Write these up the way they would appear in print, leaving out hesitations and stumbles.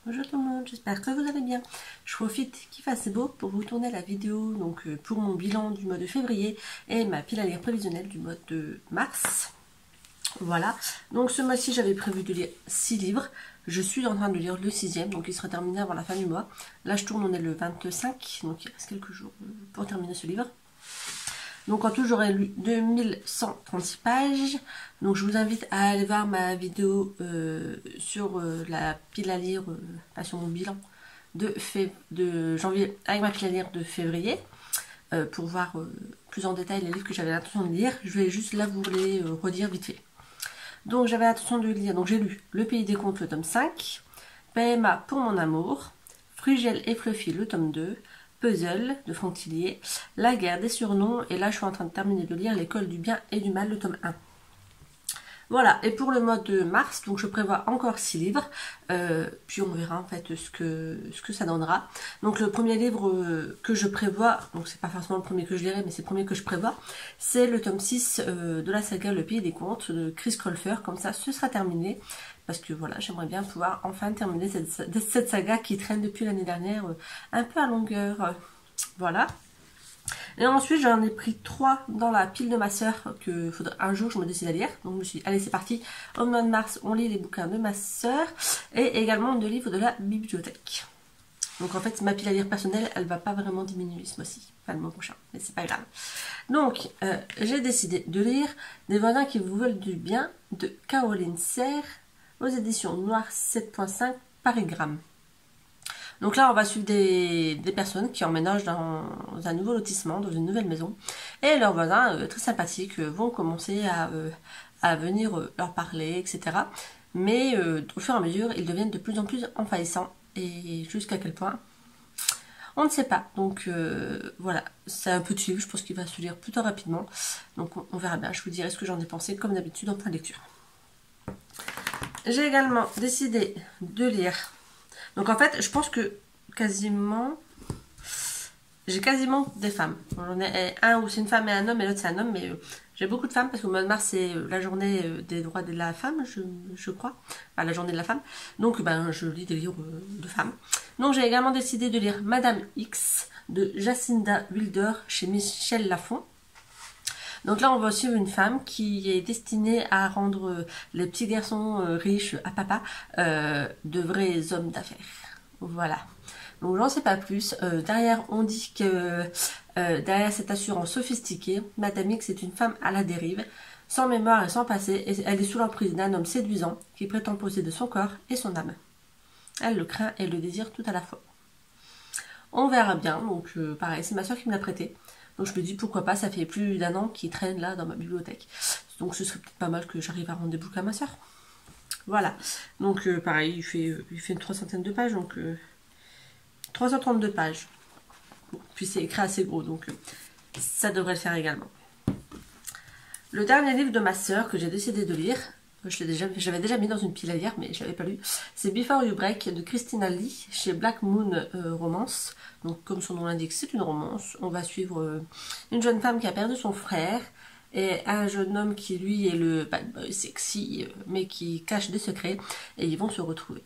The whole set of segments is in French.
Bonjour tout le monde, j'espère que vous allez bien. Je profite qu'il fasse beau pour vous tourner la vidéo pour mon bilan du mois de février et ma pile à lire prévisionnelle du mois de mars. Voilà, donc ce mois-ci j'avais prévu de lire 6 livres. Je suis en train de lire le 6e, donc il sera terminé avant la fin du mois. Là je tourne, on est le 25, donc il reste quelques jours pour terminer ce livre. Donc en tout j'aurai lu 2136 pages. Donc je vous invite à aller voir ma vidéo sur la pile à lire, sur mon bilan de janvier avec ma pile à lire de février. Pour voir plus en détail les livres que j'avais l'intention de lire. Je vais juste là vous les redire vite fait. Donc j'avais l'intention de lire, donc j'ai lu Le Pays des Contes le tome 5, PMA pour mon amour, Frugel et Fluffy le tome 2, Puzzle de Frontilier, La guerre des surnoms, et là je suis en train de terminer de lire L'école du bien et du mal le tome 1. Voilà, et pour le mois de mars, donc je prévois encore 6 livres, puis on verra en fait ce que ça donnera. Donc le premier livre que je prévois, donc c'est pas forcément le premier que je lirai, mais c'est le premier que je prévois, c'est le tome 6 de la saga Le Pays des Contes de Chris Colfer, comme ça ce sera terminé, parce que voilà, j'aimerais bien pouvoir enfin terminer cette saga qui traîne depuis l'année dernière un peu à longueur, voilà. Et ensuite j'en ai pris 3 dans la pile de ma soeur que faudra un jour je me décide à lire. Donc je me suis dit allez c'est parti, au mois de mars on lit les bouquins de ma soeur et également 2 livres de la bibliothèque. Donc en fait ma pile à lire personnelle elle va pas vraiment diminuer ce mois-ci, enfin le mois prochain, mais c'est pas grave. Donc j'ai décidé de lire Des voisins qui vous veulent du bien de Caroline Serre aux éditions Noir 7.5 Paris Gramme. Donc là, on va suivre des personnes qui emménagent dans un nouveau lotissement, dans une nouvelle maison. Et leurs voisins, très sympathiques, vont commencer à venir leur parler, etc. Mais au fur et à mesure, ils deviennent de plus en plus envahissants. Et jusqu'à quel point, on ne sait pas. Donc voilà, c'est un peu de suivre, je pense qu'il va se lire plutôt rapidement. Donc on verra bien, je vous dirai ce que j'en ai pensé, comme d'habitude, en fin de lecture. J'ai également décidé de lire... Donc en fait, je pense que j'ai quasiment des femmes. J'en ai un où c'est une femme et un homme, et l'autre c'est un homme, mais j'ai beaucoup de femmes parce qu'au mois de mars c'est la journée des droits de la femme, je crois. Enfin, la journée de la femme. Donc je lis des livres de femmes. Donc j'ai également décidé de lire Madame X de Jacinda Wilder chez Michel Lafon. Donc là, on va suivre une femme qui est destinée à rendre les petits garçons riches à papa de vrais hommes d'affaires. Voilà. Donc j'en sais pas plus. Derrière, on dit que derrière cette assurance sophistiquée, Madame X est une femme à la dérive, sans mémoire et sans passé, et elle est sous l'emprise d'un homme séduisant qui prétend posséder son corps et son âme. Elle le craint et le désire tout à la fois. On verra bien. Donc pareil, c'est ma soeur qui me l'a prêté. Donc je me dis pourquoi pas, ça fait plus d'1 an qu'il traîne là dans ma bibliothèque. Donc ce serait peut-être pas mal que j'arrive à rendre des bouquins à ma soeur. Voilà. Donc pareil, il fait une 300 de pages, donc 332 pages. Bon, puis c'est écrit assez gros, donc ça devrait le faire également. Le dernier livre de ma soeur que j'ai décidé de lire, j'avais déjà mis dans une pile à lire, mais je l'avais pas lu, c'est Before You Break de Christina Lee chez Black Moon Romance. Donc comme son nom l'indique, c'est une romance. On va suivre une jeune femme qui a perdu son frère et un jeune homme qui lui est le bad boy sexy mais qui cache des secrets, et ils vont se retrouver.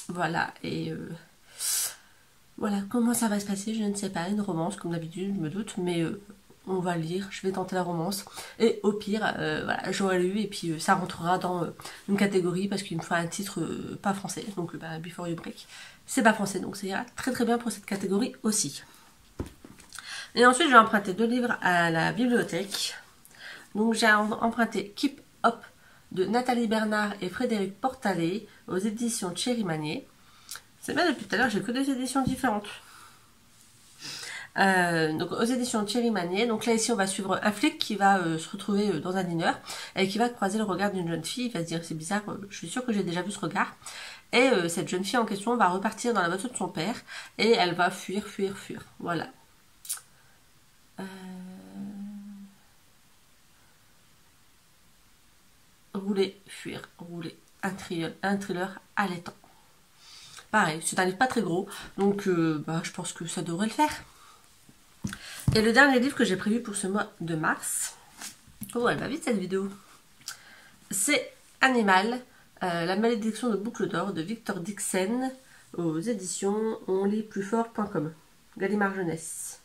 Voilà, et voilà, comment ça va se passer, je ne sais pas, une romance comme d'habitude, je me doute, mais on va lire, je vais tenter la romance, et au pire, voilà, j'aurai lu, et puis ça rentrera dans une catégorie, parce qu'il me faut un titre pas français, donc Before You Break, c'est pas français, donc ça ira très très bien pour cette catégorie aussi. Et ensuite, j'ai emprunté 2 livres à la bibliothèque. Donc j'ai emprunté Keep Up de Nathalie Bernard et Frédéric Portalet aux éditions Thierry Magnier. C'est bien, depuis tout à l'heure, j'ai que 2 éditions différentes. Donc aux éditions Thierry Magnier. Donc là ici on va suivre un flic qui va se retrouver dans un dîner et qui va croiser le regard d'une jeune fille. Il va se dire c'est bizarre, je suis sûre que j'ai déjà vu ce regard. Et cette jeune fille en question va repartir dans la voiture de son père et elle va fuir. Voilà. Rouler, fuir, rouler. Un thriller allaitant. Pareil, c'est un livre pas très gros, donc je pense que ça devrait le faire. Et le dernier livre que j'ai prévu pour ce mois de mars, oh elle va vite cette vidéo, c'est Animal, la malédiction de Boucle d'Or de Victor Dixon aux éditions onlitplusfort.com. Gallimard Jeunesse.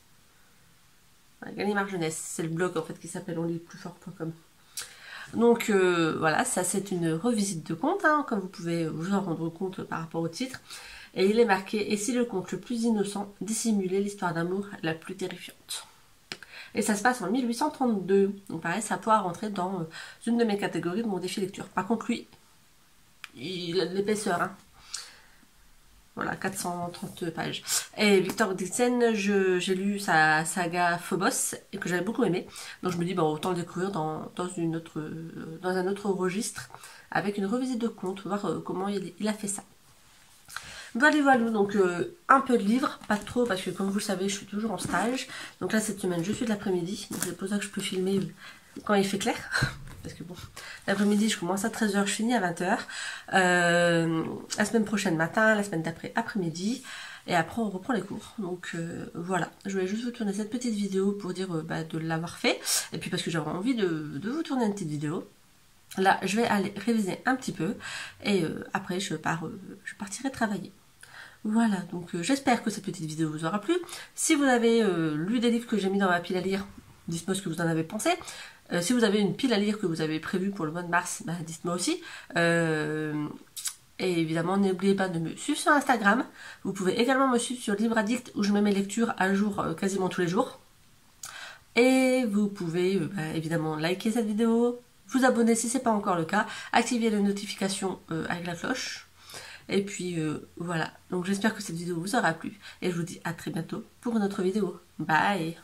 Gallimard Jeunesse, c'est le blog en fait qui s'appelle onlitplusfort.com. Donc voilà, ça c'est une revisite de conte, hein, comme vous pouvez vous en rendre compte par rapport au titre. Et il est marqué « Et si le conte le plus innocent dissimulait l'histoire d'amour la plus terrifiante ?» Et ça se passe en 1832. Donc pareil, ça pourra rentrer dans une de mes catégories de mon défi lecture. Par contre, lui, il a de l'épaisseur, hein. Voilà, 430 pages. Et Victor Dixon, j'ai lu sa saga Phobos, et que j'avais beaucoup aimé. Donc je me dis, bon, autant le découvrir dans un autre registre, avec une revisite de contes, voir comment il a fait ça. Voilà, donc un peu de livres, pas trop, parce que comme vous le savez, je suis toujours en stage. Donc là, cette semaine, je suis de l'après-midi, donc c'est pour ça que je peux filmer quand il fait clair. Parce que bon, l'après-midi, je commence à 13 h, je finis à 20 h. La semaine prochaine matin, la semaine d'après après-midi. Et après, on reprend les cours. Donc voilà, je voulais juste vous tourner cette petite vidéo pour dire de l'avoir fait. Et puis parce que j'avais envie de vous tourner une petite vidéo. Là, je vais aller réviser un petit peu. Et après, je partirai travailler. Voilà, donc j'espère que cette petite vidéo vous aura plu. Si vous avez lu des livres que j'ai mis dans ma pile à lire, dites-moi ce que vous en avez pensé. Si vous avez une pile à lire que vous avez prévue pour le mois de mars, dites-moi aussi. Et évidemment, n'oubliez pas de me suivre sur Instagram. Vous pouvez également me suivre sur Libre Addict où je mets mes lectures à jour quasiment tous les jours. Et vous pouvez évidemment liker cette vidéo, vous abonner si ce n'est pas encore le cas, activer les notifications avec la cloche. Et puis voilà, donc j'espère que cette vidéo vous aura plu. Et je vous dis à très bientôt pour une autre vidéo. Bye!